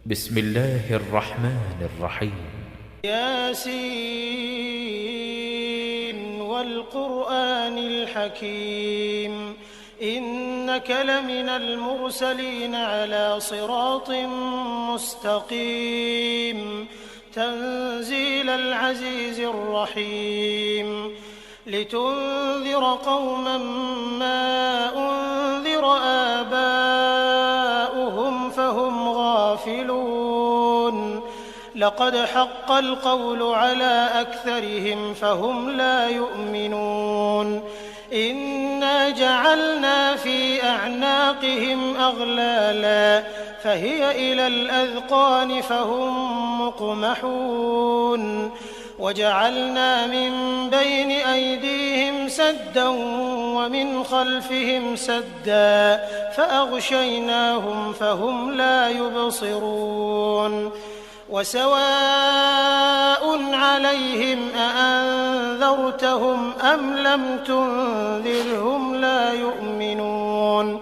بسم الله الرحمن الرحيم. ياسين والقرآن الحكيم إنك لمن المرسلين على صراط مستقيم تنزيل العزيز الرحيم لتنذر قوما ما أنذر آباؤهم فهم غافلون لقد حق القول على أكثرهم فهم لا يؤمنون إنا جعلنا في أعناقهم أغلالا فهي إلى الأذقان فهم مقمحون وجعلنا من بين أيديهم سدا ومن خلفهم سدا فأغشيناهم فهم لا يبصرون وسواء عليهم أأنذرتهم أم لم تنذرهم لا يؤمنون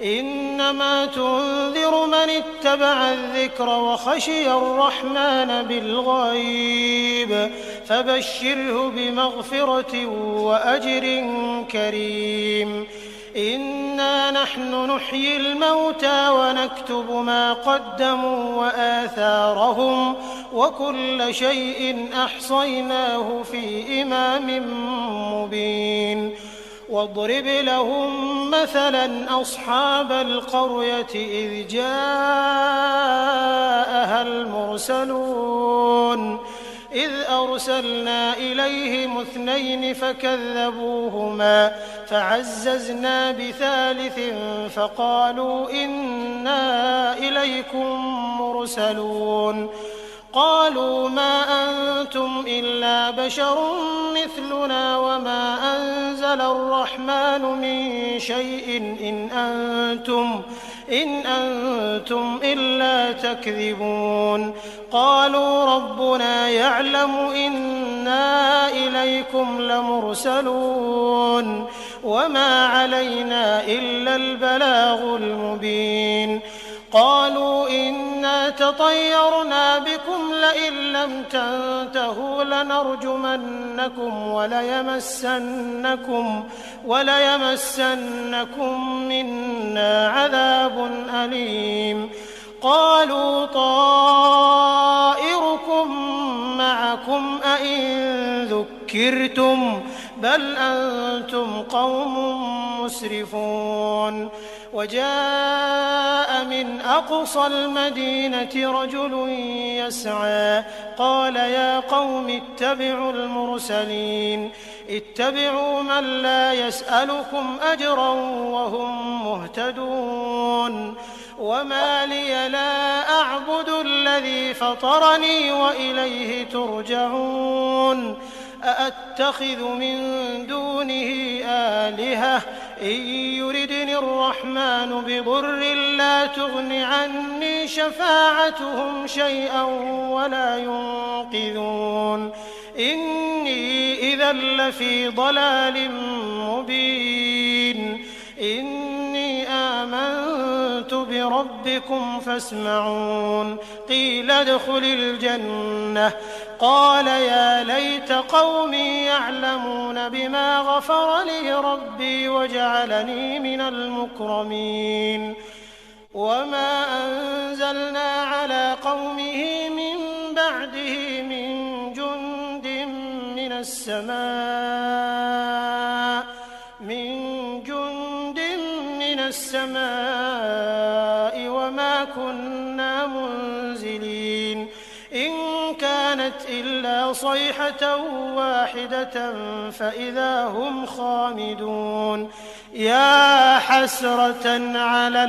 إنما تنذر من اتبع الذكر وخشي الرحمن بالغيب فبشره بمغفرة وأجر كريم إنا نحن نحيي الموتى ونكتب ما قدموا وآثارهم وكل شيء أحصيناه في إمام مبين واضرب لهم مثلا أصحاب القرية إذ جاءها المرسلون إذ أرسلنا إليهم 2 فكذبوهما فعززنا بثالث فقالوا إنا إليكم مرسلون قالوا ما أنتم إلا بشر مثلنا وما أنزل الرحمن من شيء إن أنتم إلا تكذبون قالوا ربنا يعلم إنا إليكم لمرسلون وما علينا إلا البلاغ المبين قالوا إنا تطيرنا بكم لئن لم تنتهوا لنرجمنكم وليمسنكم منا عذاب أليم قالوا طائركم معكم أئن ذكرتم بل أنتم قوم مسرفون وجاء من أقصى المدينة رجل يسعى قال يا قوم اتبعوا المرسلين اتبعوا من لا يسألكم أجرا وهم مهتدون وما لي لا أعبد الذي فطرني وإليه ترجعون أأتخذ من دونه آلهة إن يردني الرحمن بضر لا تغن عني شفاعتهم شيئا ولا ينقذون إني إذا لفي ضلال مبين إني آمنت بربكم فاسمعون قيل ادخل الجنة قال يا ليت قومي يعلمون بما غفر لي ربي وجعلني من المكرمين وما أنزلنا على قومه من بعده من جند من السماء وما كنا منزلين إن كانت إلا صيحة واحدة فإذا هم خامدون يا حسرة على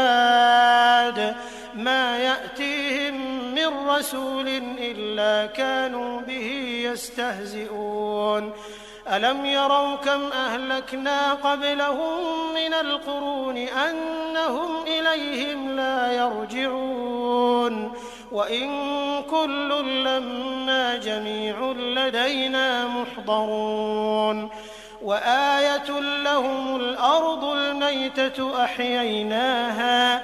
العباد ما يأتيهم من رسول إلا كانوا به يستهزئون ألم يروا كم أهلكنا قبلهم من القرون أنهم إليهم لا يرجعون وإن كل لما جميع لدينا محضرون وآية لهم الأرض الميتة أحييناها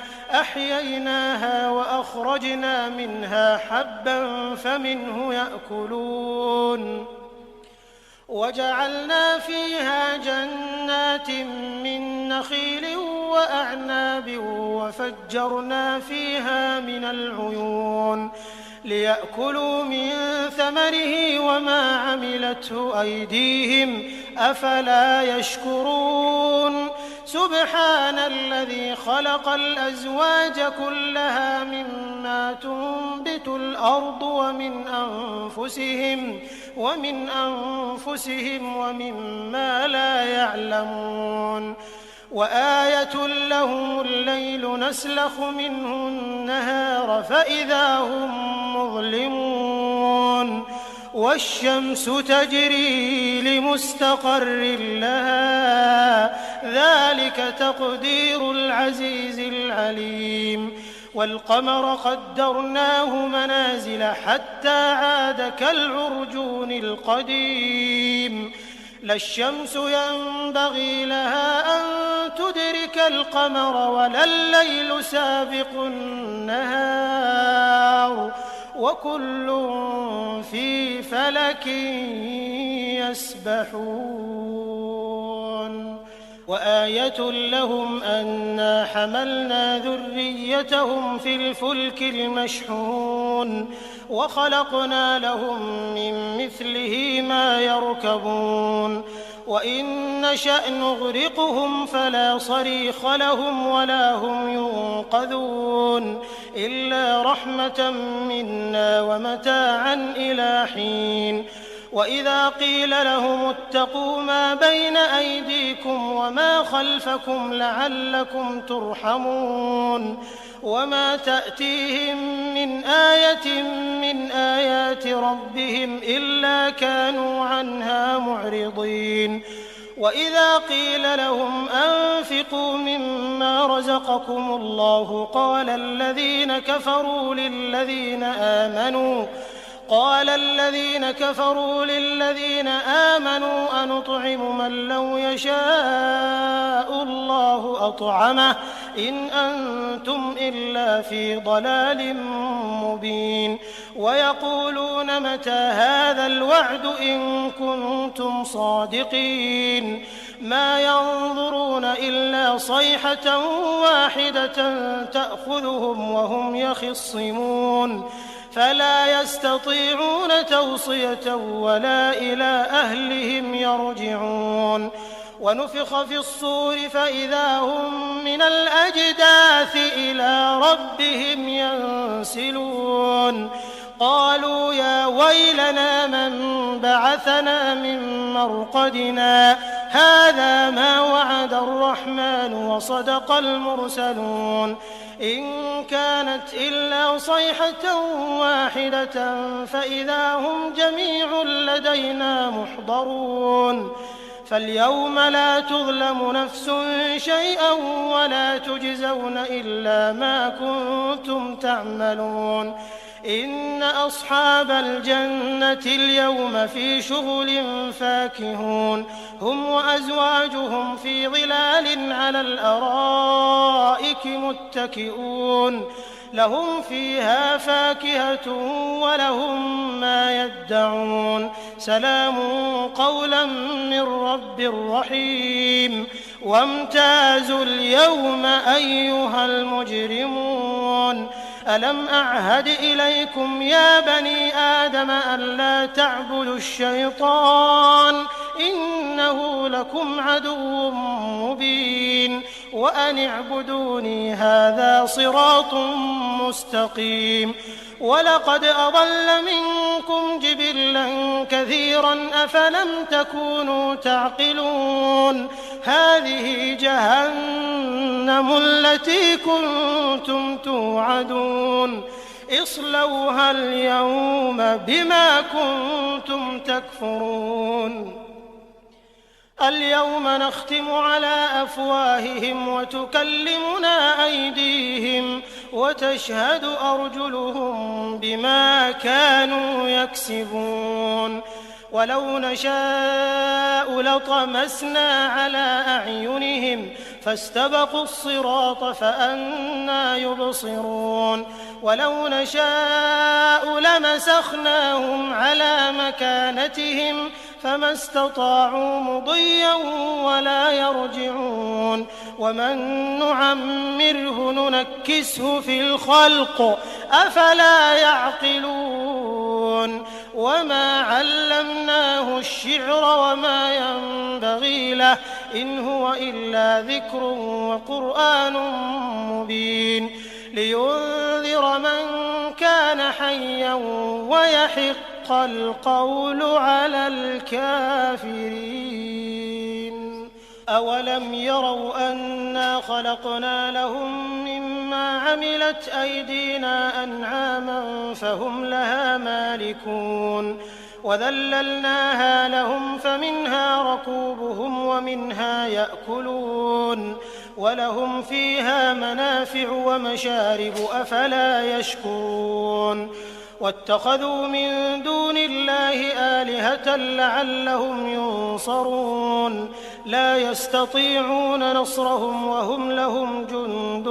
فأخرجنا منها حبا فمنه يأكلون وجعلنا فيها جنات من نخيل وأعناب وفجرنا فيها من العيون ليأكلوا من ثمره وما عملته أيديهم أفلا يشكرون سبحان الذي خلق الأزواج كلها مما تنبت الأرض ومن أنفسهم ومما لا يعلمون وآية لهم الليل نسلخ منه النهار فإذا هم مظلمون والشمس تجري لمستقر لها ذلك تقدير العزيز العليم والقمر قدرناه منازل حتى عاد كالعرجون القديم لا الشمس ينبغي لها أن تدرك القمر ولا الليل سابق النهار وكل في فلك يسبحون وآية لهم أنا حملنا ذريتهم في الفلك المشحون وخلقنا لهم من مثله ما يركبون وإن نشأ نغرقهم فلا صريخ لهم ولا هم ينقذون إلا رحمة منا ومتاعا إلى حين وإذا قيل لهم اتقوا ما بين أيديكم وما خلفكم لعلكم ترحمون وما تأتيهم من آية من آيات ربهم إلا كانوا عنها معرضين وإذا قيل لهم أنفقوا مما رزقكم الله قال الذين كفروا للذين آمنوا أنطعم من لو يشاء الله أطعمه إن أنتم إلا في ضلال مبين ويقولون متى هذا الوعد إن كنتم صادقين ما ينظرون إلا صيحة واحدة تأخذهم وهم يخصمون فلا يستطيعون توصية ولا إلى أهلهم يرجعون ونفخ في الصور فإذا هم من الأجداث إلى ربهم ينسلون قالوا يا ويلنا من بعثنا من مرقدنا هذا ما وعد الرحمن وصدق المرسلون إن كانت إلا صيحة واحدة فإذا هم جميع لدينا محضرون فاليوم لا تظلم نفس شيئا ولا تجزون إلا ما كنتم تعملون إن أصحاب الجنة اليوم في شغل فاكهون هم وأزواجهم في ظلال على الأرائك متكئون لهم فيها فاكهة ولهم ما يدعون سلام قولا من رب رحيم وامتازوا اليوم أيها المجرمون ألم أعهد إليكم يا بني آدم ألا تعبدوا الشيطان إنه لكم عدو مبين وأن اعبدوني هذا صراط مستقيم ولقد أضل منكم جبلا كثيرا أفلم تكونوا تعقلون هذه جهنم التي كنتم توعدون اصلوها اليوم بما كنتم تكفرون اليوم نختم على أفواههم وتكلمنا أيديهم وتشهد أرجلهم بما كانوا يكسبون ولو نشاء لطمسنا على أعينهم فاستبقوا الصراط فأنى يبصرون ولو نشاء لمسخناهم على مكانتهم فما استطاعوا مضيا ولا يرجعون ومن نعمره ننكسه في الخلق أفلا يعقلون وما علمناه الشعر وما ينبغي له إن هو إلا ذكر وقرآن مبين لينذر من كان حيا ويحق القول على الكافرين أولم يروا أنا خلقنا لهم مما عملت أيدينا أنعاما فهم لها مالكون وذللناها لهم فمنها ركوبهم ومنها يأكلون ولهم فيها منافع ومشارب أفلا يشكرون واتخذوا من دون الله آلهة لعلهم ينصرون لا يستطيعون نصرهم وهم لهم جند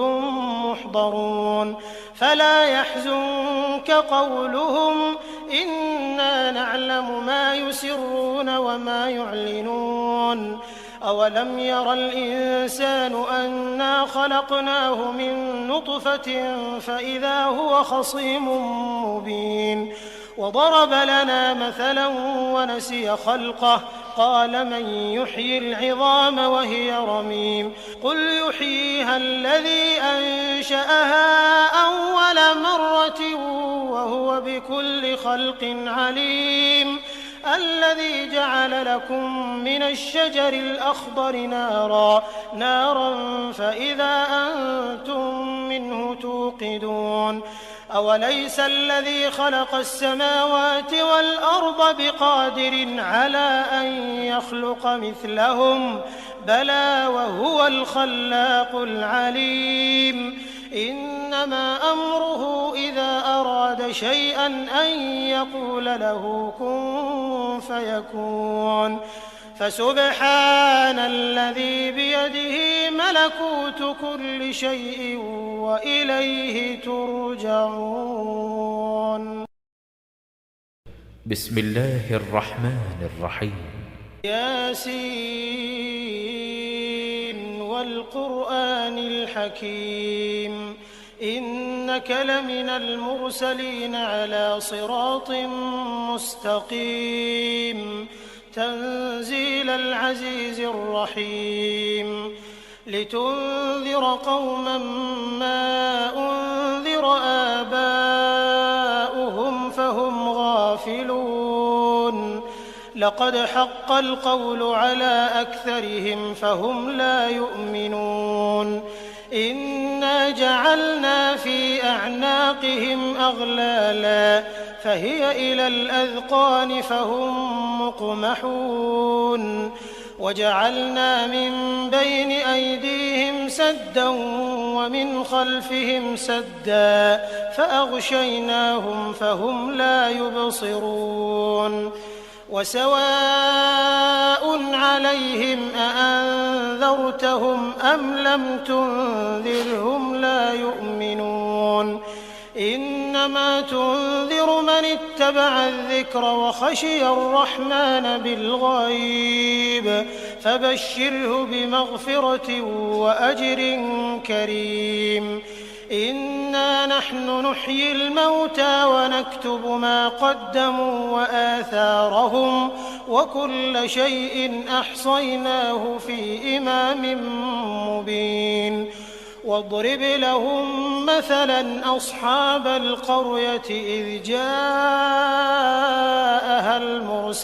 محضرون فلا يحزنك قولهم إنا نعلم ما يسرون وما يعلنون أولم ير الإنسان أنا خلقناه من نطفة فإذا هو خصيم مبين وضرب لنا مثلا ونسي خلقه قال من يحيي العظام وهي رميم قل يحييها الذي أنشأها أول مرة وهو بكل خلق عليم الذي جعل لكم من الشجر الأخضر نارا فإذا أنتم منه توقدون أوليس الذي خلق السماوات والأرض بقادر على أن يخلق مثلهم بلى وهو الخلاق العليم إنما أمره إذا أراد شيئا أن يقول له كن فيكون فسبحان الذي بيده ملكوت كل شيء وإليه ترجعون بسم الله الرحمن الرحيم ياسين والقرآن الحكيم إنك لمن المرسلين على صراط مستقيم تنزيل العزيز الرحيم لتنذر قوما ما أنذر آباؤهم فهم غافلون لقد حق القول على أكثرهم فهم لا يؤمنون إنا جعلنا في أعناقهم أغلالا فهي إلى الأذقان فهم مقمحون وجعلنا من بين أيديهم سدا ومن خلفهم سدا فأغشيناهم فهم لا يبصرون وسواء عليهم أأنذرتهم أم لم تنذرهم لا يؤمنون إنما تنذر من اتبع الذكر وخشي الرحمن بالغيب فبشره بمغفرة وأجر كريم إنا نحن نحيي الموتى ونكتب ما قدموا وآثارهم وكل شيء أحصيناه في إمام مبين واضرب لهم مثلا أصحاب القرية إذ جاءها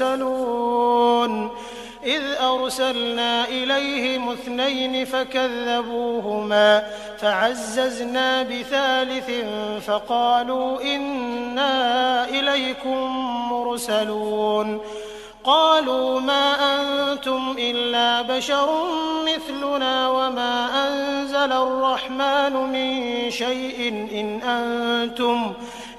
المرسلون إذ أرسلنا إليهم 2 فكذبوهما فعززنا بثالث فقالوا إنا إليكم مرسلون قالوا ما أنتم إلا بشر مثلنا وما أنزل الرحمن من شيء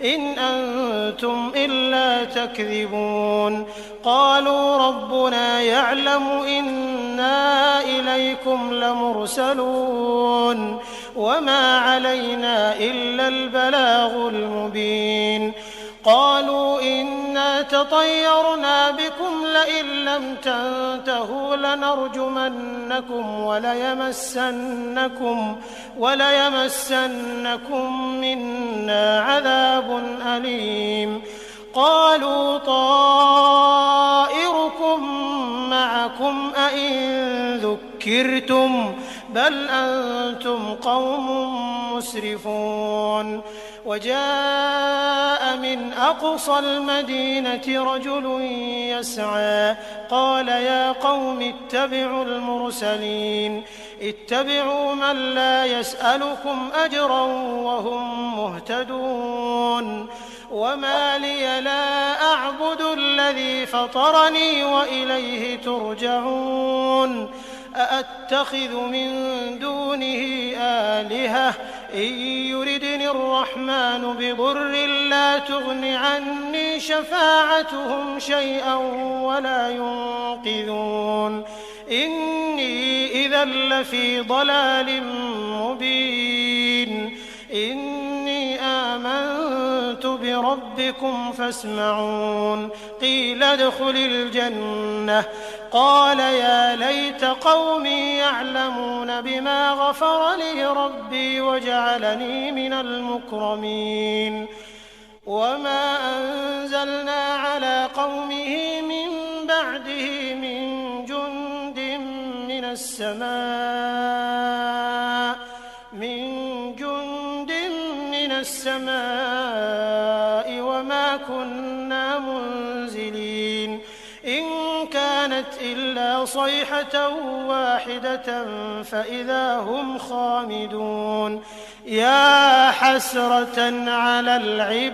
إن أنتم إلا تكذبون قالوا ربنا يعلم إنا إليكم لمرسلون وما علينا إلا البلاغ المبين قالوا إنا تطيرنا بكم لئن لم تنتهوا لنرجمنكم وليمسنكم منا عذاب أليم قالوا طائركم معكم أئن ذكرتم بل أنتم قوم مسرفون وجاء من أقصى المدينة رجل يسعى قال يا قوم اتبعوا المرسلين اتبعوا من لا يسألكم أجرا وهم مهتدون وما لي لا أعبد الذي فطرني وإليه ترجعون أأتخذ من دونه آلهة إن يردني الرحمن بضر لا تغن عني شفاعتهم شيئا ولا ينقذون إني إذا لفي ضلال مبين إني آمنت بربكم فاسمعون قيل ادخل الجنة قال يا ليت قومي يعلمون بما غفر لي ربي وجعلني من المكرمين وما أنزلنا على قومه من بعده من جند من السماء وما كنا منزلين إن كانت إلا صيحة واحدة فإذا هم خامدون يا حسرة على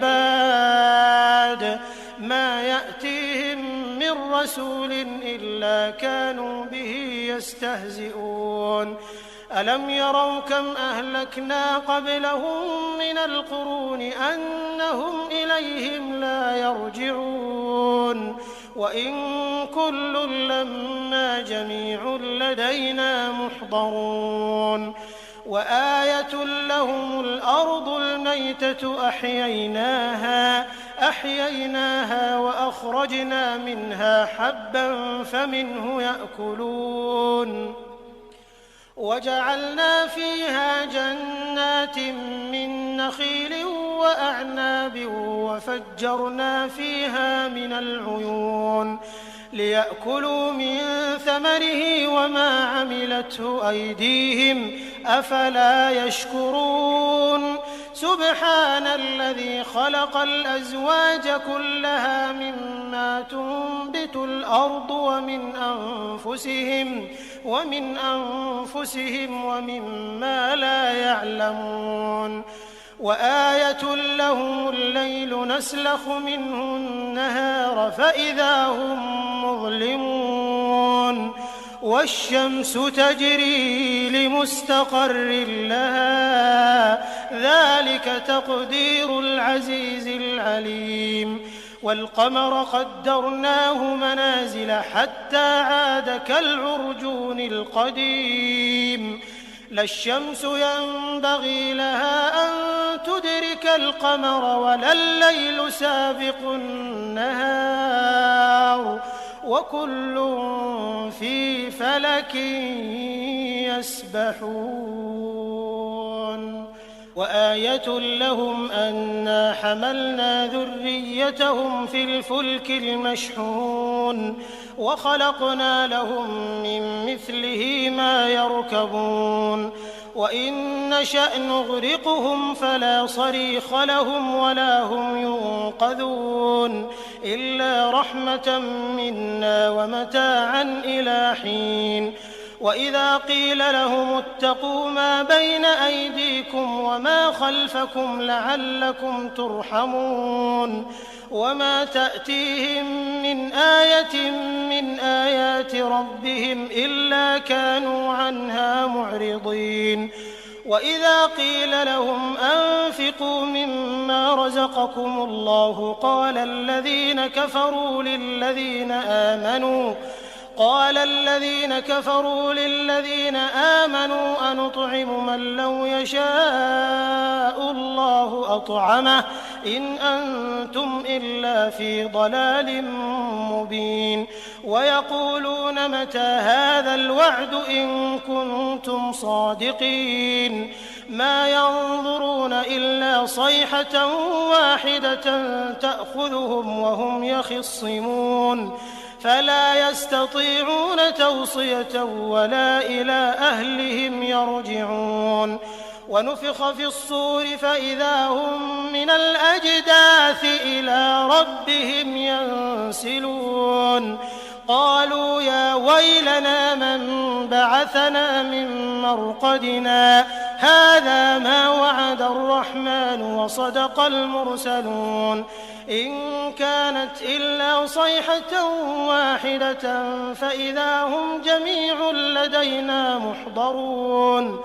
العباد ما يأتيهم من رسول إلا كانوا به يستهزئون ألم يروا كم أهلكنا قبلهم من القرون أنهم إليهم لا يرجعون وإن كل لما جميع لدينا محضرون وآية لهم الأرض الميتة أحييناها وأخرجنا منها حبا فمنه يأكلون وجعلنا فيها جنات من نخيل وأعناب وفجرنا فيها من العيون ليأكلوا من ثمره وما عملته أيديهم أفلا يشكرون سبحان الذي خلق الأزواج كلها مما تنبت الأرض ومن أنفسهم ومما لا يعلمون وآية لهم الليل نسلخ منه النهار فإذا هم مظلمون والشمس تجري لمستقر لها ذلك تقدير العزيز العليم والقمر قدرناه منازل حتى عاد كالعرجون القديم لا الشمس ينبغي لها أن تدرك القمر ولا الليل سابق النهار وكل في فلك يسبحون وآية لهم أنا حملنا ذريتهم في الفلك المشحون وخلقنا لهم من مثله ما يركبون وإن نشأ نغرقهم فلا صريخ لهم ولا هم ينقذون إلا رحمة منا ومتاعا إلى حين وإذا قيل لهم اتقوا ما بين أيديكم وما خلفكم لعلكم ترحمون وما تأتيهم من آية من آيات ربهم إلا كانوا عنها معرضين وإذا قيل لهم أنفقوا مما رزقكم الله قال قال الذين كفروا للذين آمنوا أنطعم من لو يشاء الله أطعمه إن أنتم إلا في ضلال مبين ويقولون متى هذا الوعد إن كنتم صادقين ما ينظرون إلا صيحة واحدة تأخذهم وهم يخصمون فلا يستطيعون توصية ولا إلى أهلهم يرجعون ونفخ في الصور فإذا هم من الأجداث إلى ربهم ينسلون قالوا يا ويلنا من بعثنا من مرقدنا هذا ما وعد الرحمن وصدق المرسلون إن كانت إلا صيحة واحدة فإذا هم جميع لدينا محضرون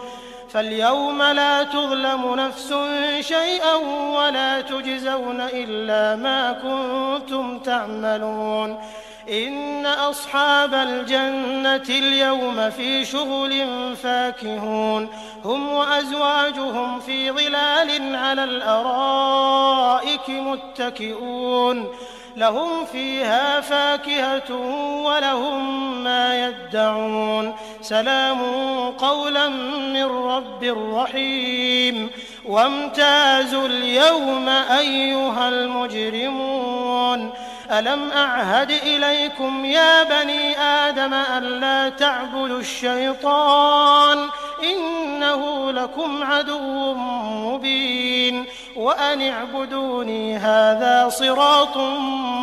فاليوم لا تظلم نفس شيئا ولا تجزون إلا ما كنتم تعملون إن أصحاب الجنة اليوم في شغل فاكهون هم وأزواجهم في ظلال على الأرائك متكئون لهم فيها فاكهة ولهم ما يدعون سلام قولا من رب رحيم وامتازوا اليوم أيها المجرمون ألم أعهد إليكم يا بني آدم ألا تعبدوا الشيطان إنه لكم عدو مبين وأن اعبدوني هذا صراط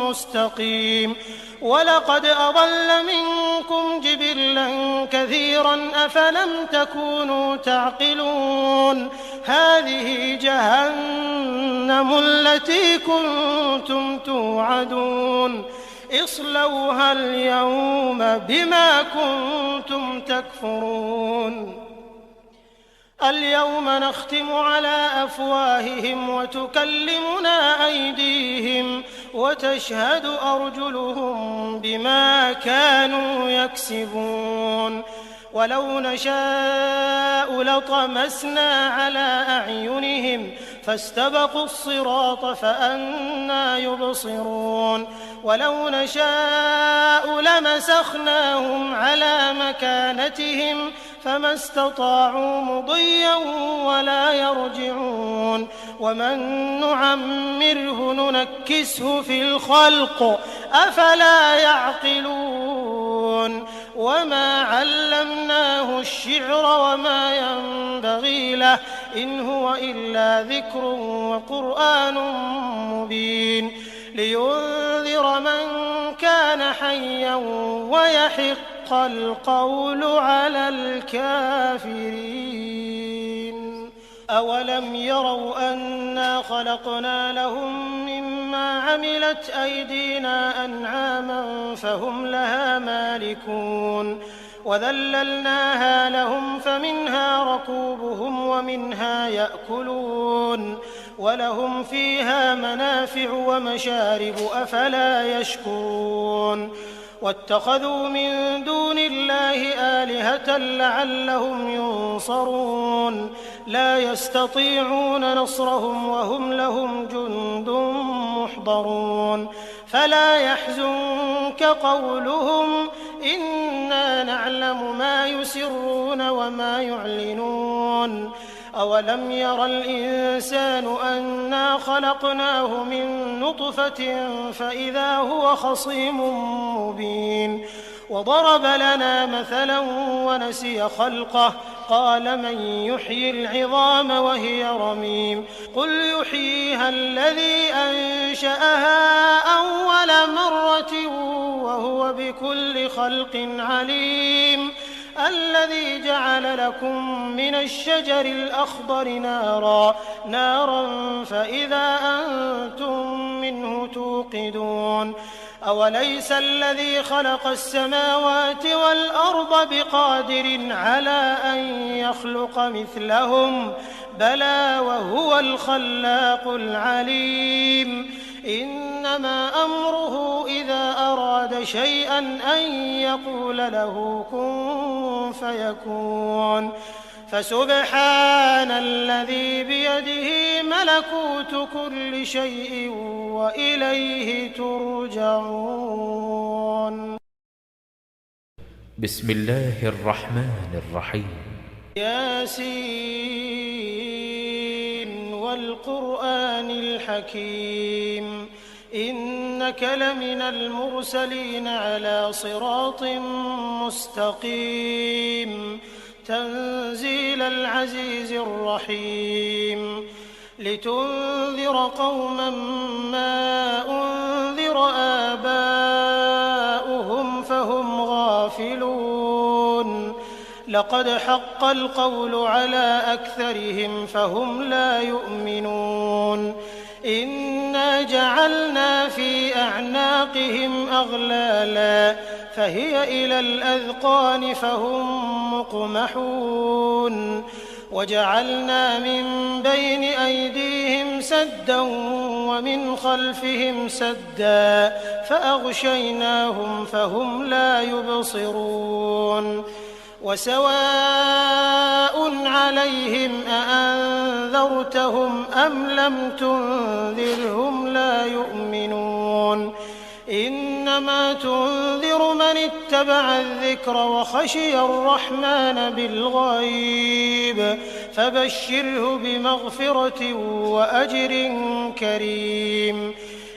مستقيم ولقد أضل منكم جبلا كثيرا أفلم تكونوا تعقلون هذه جهنم التي كنتم توعدون اصلوها اليوم بما كنتم تكفرون اليوم نختم على أفواههم وتكلمنا أيديهم وتشهد أرجلهم بما كانوا يكسبون ولو نشاء لطمسنا على أعينهم فاستبقوا الصراط فأنى يبصرون ولو نشاء لمسخناهم على مكانتهم فما استطاعوا مضيا ولا يرجعون ومن نعمره ننكسه في الخلق أفلا يعقلون وما علمناه الشعر وما ينبغي له إن هو إلا ذكر وقرآن مبين لينذر من كان حيا ويحق القول على الكافرين أولم يروا أنا خلقنا لهم مما عملت أيدينا أنعاما فهم لها مالكون وذللناها لهم فمنها ركوبهم ومنها يأكلون ولهم فيها منافع ومشارب أفلا يشكرون واتخذوا من دون الله آلهة لعلهم ينصرون لا يستطيعون نصرهم وهم لهم جند محضرون فلا يحزنك قولهم إنا نعلم ما يسرون وما يعلنون أولم ير الإنسان أنا خلقناه من نطفة فإذا هو خصيم مبين وضرب لنا مثلا ونسي خلقه قال من يحيي العظام وهي رميم قل يحييها الذي أنشأها أول مرة وهو بكل خلق عليم الذي جعل لكم من الشجر الأخضر نارا فإذا أنتم منه توقدون أوليس الذي خلق السماوات والأرض بقادر على أن يخلق مثلهم بلى وهو الخلاق العليم إنما أمره إذا أراد أراد شيئا أن يقول له كن فيكون. فسبحان الذي بيده ملكوت كل شيء وإليه ترجعون. بسم الله الرحمن الرحيم. ياسين والقرآن الحكيم إنك لمن المرسلين على صراط مستقيم تنزيل العزيز الرحيم لتنذر قوما ما أنذر آباؤهم فهم غافلون لقد حق القول على أكثرهم فهم لا يؤمنون إنا جعلنا في أعناقهم أغلالا فهي إلى الأذقان فهم مقمحون وجعلنا من بين أيديهم سدا ومن خلفهم سدا فأغشيناهم فهم لا يبصرون وسواء عليهم أأنذرتهم أم لم تنذرهم لا يؤمنون إنما تنذر من اتبع الذكر وخشي الرحمن بالغيب فبشره بمغفرة وأجر كريم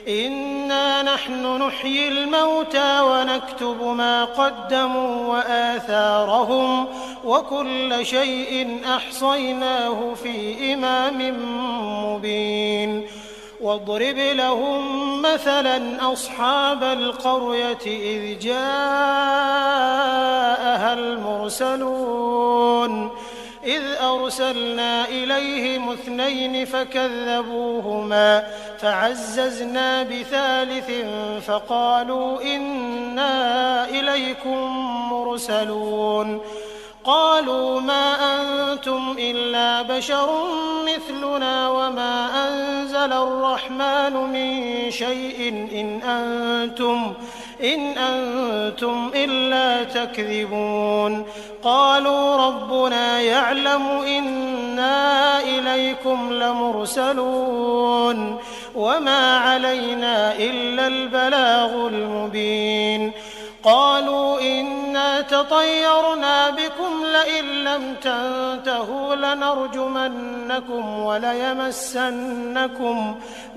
إنا نحن نحيي الموتى ونكتب ما قدموا وآثارهم وكل شيء أحصيناه في إمام مبين واضرب لهم مثلا أصحاب القرية إذ جاءها المرسلون إذ أرسلنا إليهم 2 فكذبوهما فعززنا بثالث فقالوا إنا إليكم مرسلون قالوا ما أنتم إلا بشر مثلنا وما أنزل الرحمن من شيء إن أنتم إلا تكذبون قالوا ربنا يعلم إنا إليكم لمرسلون وما علينا إلا البلاغ المبين قالوا إنا تطيرنا بكم لئن لم تنتهوا لنرجمنكم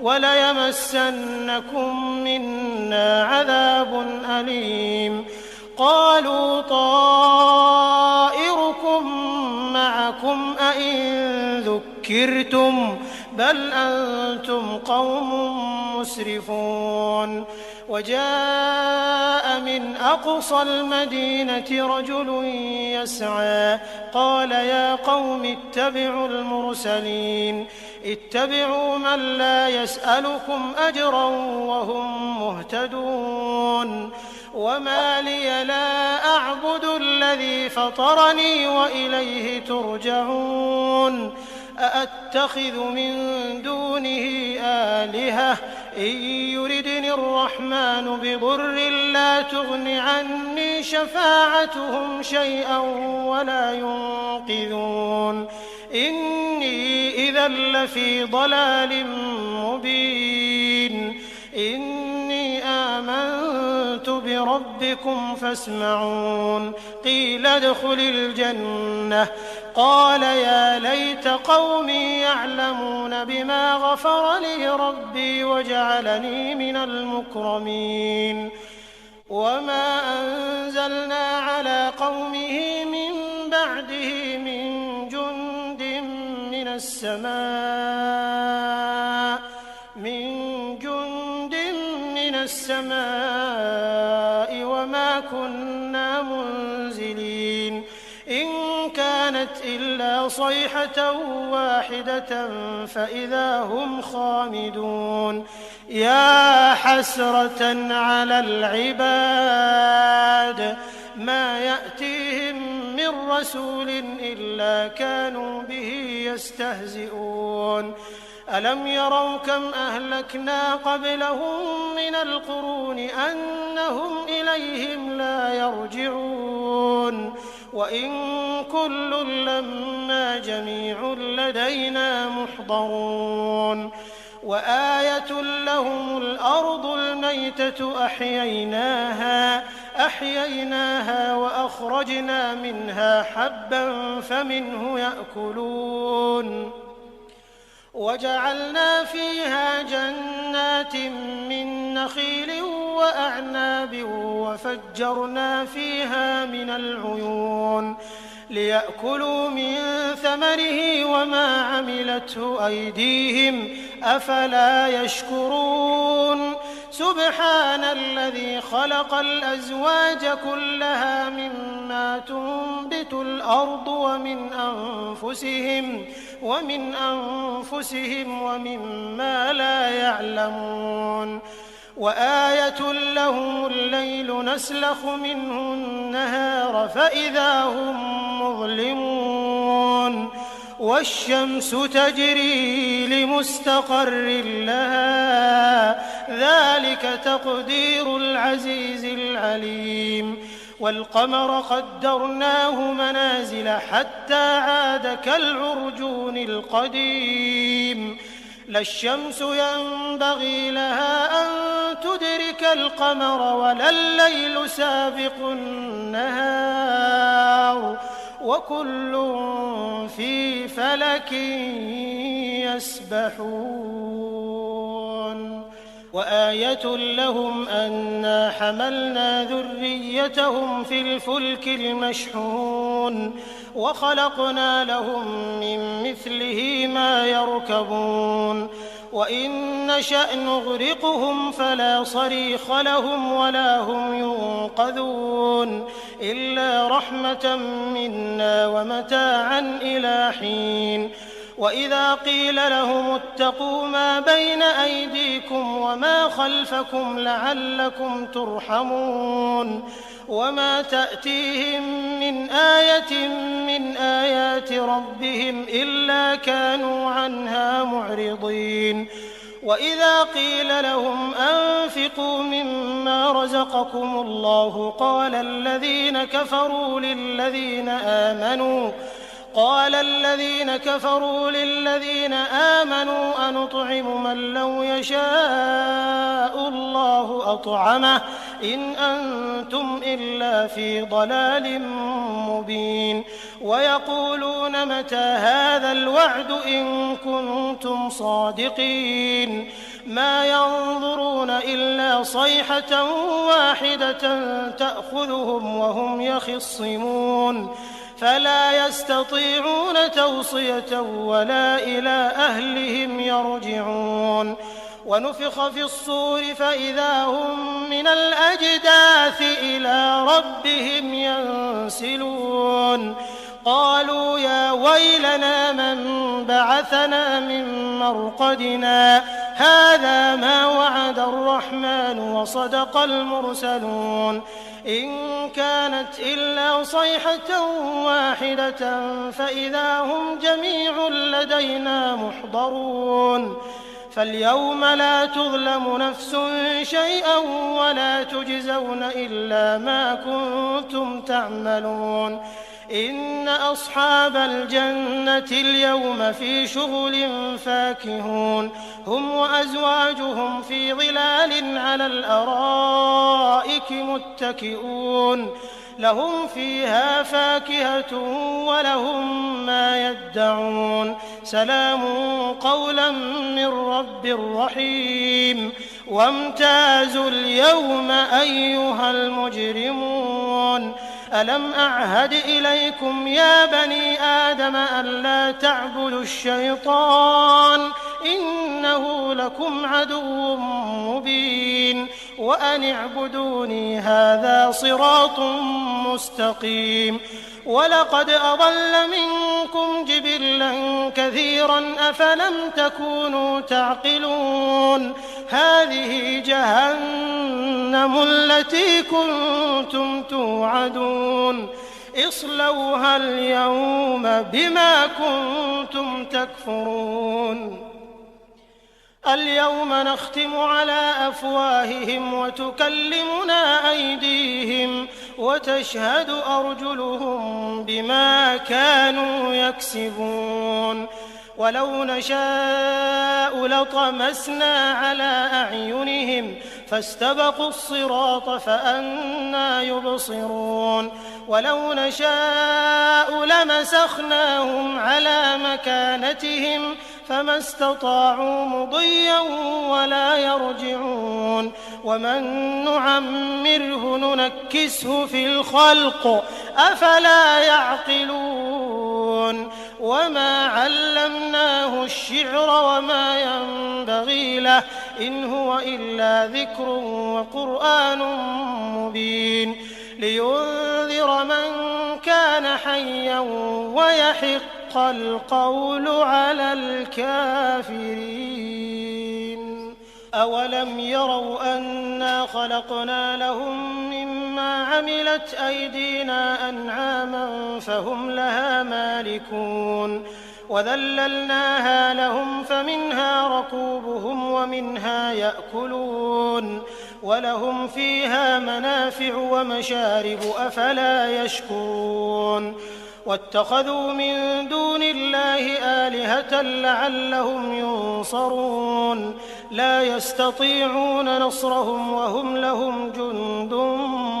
وليمسنكم منا عذاب أليم قالوا طائركم معكم أئن ذكرتم بل أنتم قوم مسرفون وجاء من أقصى المدينة رجل يسعى قال يا قوم اتبعوا المرسلين اتبعوا من لا يسألكم أجرا وهم مهتدون وما لي لا أعبد الذي فطرني وإليه ترجعون أأتخذ من دونه آلهة إن يردني الرحمن بضر لا تغن عني شفاعتهم شيئا ولا ينقذون إني إذا لفي ضلال مبين إني آمنت بربكم فاسمعون قيل ادخل الجنة قال يا ليت قومي يعلمون بما غفر لي ربي وجعلني من المكرمين وما أنزلنا على قومه من بعده من جند من السماء وما كنا منزلين إن كانت إلا صيحة واحدة فإذا هم خامدون يا حسرة على العباد ما يأتيهم من رسول إلا كانوا به يستهزئون ألم يروا كم أهلكنا قبلهم من القرون أنهم إليهم لا يرجعون وإن كل لما جميع لدينا محضرون وآية لهم الأرض الميتة أحييناها وأخرجنا منها حبا فمنه يأكلون وجعلنا فيها جنات من نخيل وأعناب وفجرنا فيها من العيون ليأكلوا من ثمره وما عملته أيديهم أفلا يشكرون سبحان الذي خلق الأزواج كلها مما تنبت الأرض ومن أنفسهم ومما لا يعلمون وآية لهم الليل نسلخ منه النهار فإذا هم مظلمون والشمس تجري لمستقر لها ذلك تقدير العزيز العليم والقمر قدرناه منازل حتى عاد كالعرجون القديم لا الشمس ينبغي لها أن تدرك القمر ولا الليل سابق النهار وكل في فلك يسبحون وآية لهم أنا حملنا ذريتهم في الفلك المشحون وخلقنا لهم من مثله ما يركبون وإن نشأ نغرقهم فلا صريخ لهم ولا هم ينقذون إلا رحمة منا ومتاعا إلى حين وإذا قيل لهم اتقوا ما بين أيديكم وما خلفكم لعلكم ترحمون وما تأتيهم من آية من آيات ربهم إلا كانوا عنها معرضين وإذا قيل لهم أنفقوا مما رزقكم الله قال الذين كفروا للذين آمنوا أنطعم من لو يشاء الله أطعمه إن أنتم إلا في ضلال مبين ويقولون متى هذا الوعد إن كنتم صادقين ما ينظرون إلا صيحة واحدة تأخذهم وهم يخصمون فلا يستطيعون توصية ولا إلى أهلهم يرجعون ونفخ في الصور فإذا هم من الأجداث إلى ربهم ينسلون قالوا يا ويلنا من بعثنا من مرقدنا هذا ما وعد الرحمن وصدق المرسلون إن كانت إلا صيحة واحدة فإذا هم جميع لدينا محضرون فاليوم لا تظلم نفس شيئا ولا تجزون إلا ما كنتم تعملون إن أصحاب الجنة اليوم في شغل فاكهون هم وأزواجهم في ظلال على الأرائك متكئون لهم فيها فاكهة ولهم ما يدعون سلام قولا من رب رحيم وامتازوا اليوم أيها المجرمون ألم أعهد إليكم يا بني آدم ألا تعبدوا الشيطان إنه لكم عدو مبين وأن اعبدوني هذا صراط مستقيم ولقد أضل منكم جبلا كثيرا أفلم تكونوا تعقلون هذه جهنم التي كنتم توعدون اصلوها اليوم بما كنتم تكفرون اليوم نختم على أفواههم وتكلمنا أيديهم وتشهد أرجلهم بما كانوا يكسبون ولو نشاء لطمسنا على أعينهم فاستبقوا الصراط فأنى يبصرون ولو نشاء لمسخناهم على مكانتهم فما استطاعوا مضيا ولا يرجعون ومن نعمره ننكسه في الخلق أفلا يعقلون وما علمناه الشعر وما ينبغي له إن هو إلا ذكر وقرآن مبين لينذر من كان حيا ويحق القول على الكافرين أولم يروا أنا خلقنا لهم مما عملت أيدينا أنعاما فهم لها مالكون وذللناها لهم فمنها ركوبهم ومنها يأكلون ولهم فيها منافع ومشارب أفلا يشكرون واتخذوا من دون الله آلهة لعلهم ينصرون لا يستطيعون نصرهم وهم لهم جند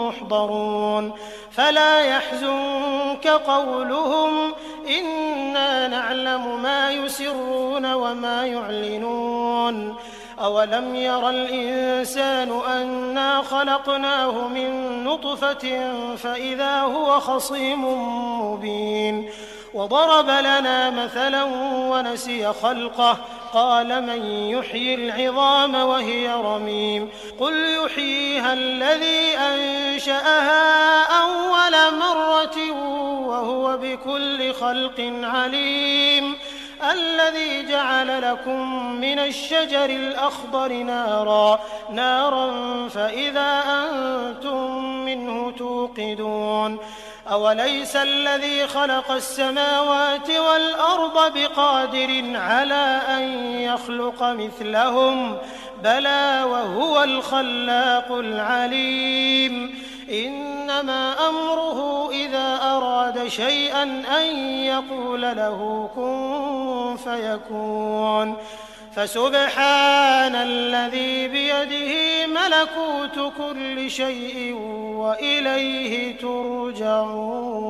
محضرون فلا يحزنك قولهم إنا نعلم ما يسرون وما يعلنون أولم ير الإنسان أنا خلقناه من نطفة فإذا هو خصيم مبين وضرب لنا مثلا ونسي خلقه قال من يحيي العظام وهي رميم قل يحييها الذي أنشأها أول مرة وهو بكل خلق عليم الذي جعل لكم من الشجر الأخضر نارا فإذا أنتم منه توقدون أوليس الذي خلق السماوات والأرض بقادر على أن يخلق مثلهم بلى وهو الخلاق العليم إنما أمره إذا أراد شيئا أن يقول له كن فيكون فسبحان الذي بيده ملكوت كل شيء وإليه ترجعون